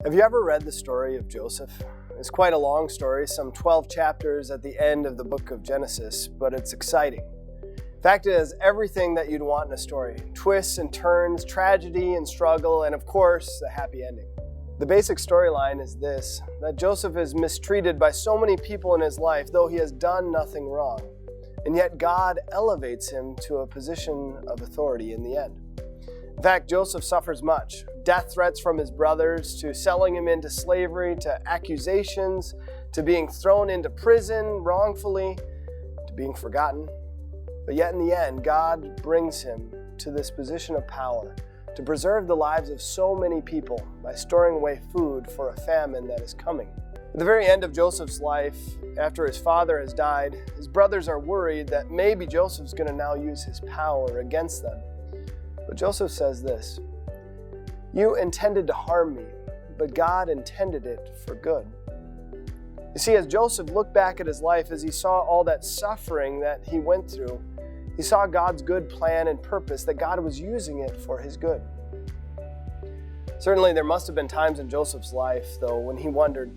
Have you ever read the story of Joseph? It's quite a long story, some 12 chapters at the end of the book of Genesis, but it's exciting. In fact, it has everything that you'd want in a story. Twists and turns, tragedy and struggle, and of course, a happy ending. The basic storyline is this, that Joseph is mistreated by so many people in his life, though he has done nothing wrong. And yet God elevates him to a position of authority in the end. In fact, Joseph suffers much. Death threats from his brothers, to selling him into slavery, to accusations, to being thrown into prison wrongfully, to being forgotten. But yet in the end, God brings him to this position of power to preserve the lives of so many people by storing away food for a famine that is coming. At the very end of Joseph's life, after his father has died, his brothers are worried that maybe Joseph's going to now use his power against them. But Joseph says this, "You intended to harm me, but God intended it for good." You see, as Joseph looked back at his life, as he saw all that suffering that he went through, he saw God's good plan and purpose, that God was using it for his good. Certainly, there must have been times in Joseph's life, though, when he wondered,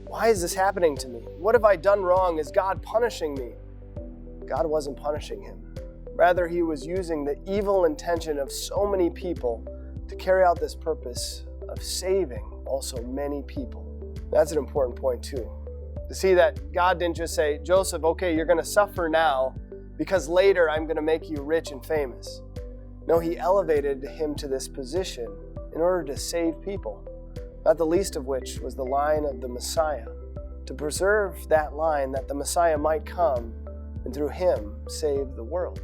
why is this happening to me? What have I done wrong? Is God punishing me? God wasn't punishing him. Rather, he was using the evil intention of so many people to carry out this purpose of saving also many people. That's an important point too. To see that God didn't just say, Joseph, okay, you're going to suffer now because later I'm going to make you rich and famous. No, he elevated him to this position in order to save people, not the least of which was the line of the Messiah, to preserve that line that the Messiah might come and through him save the world.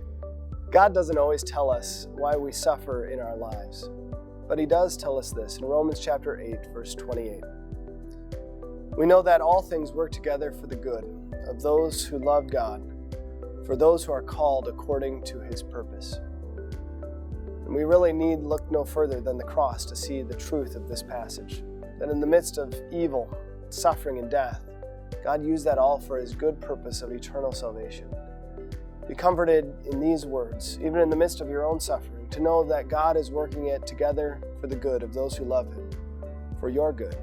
God doesn't always tell us why we suffer in our lives, but he does tell us this in Romans chapter 8, verse 28. We know that all things work together for the good of those who love God, for those who are called according to his purpose. And we really need look no further than the cross to see the truth of this passage, that in the midst of evil, suffering, and death, God used that all for his good purpose of eternal salvation. Be comforted in these words, even in the midst of your own suffering, to know that God is working it together for the good of those who love him, for your good.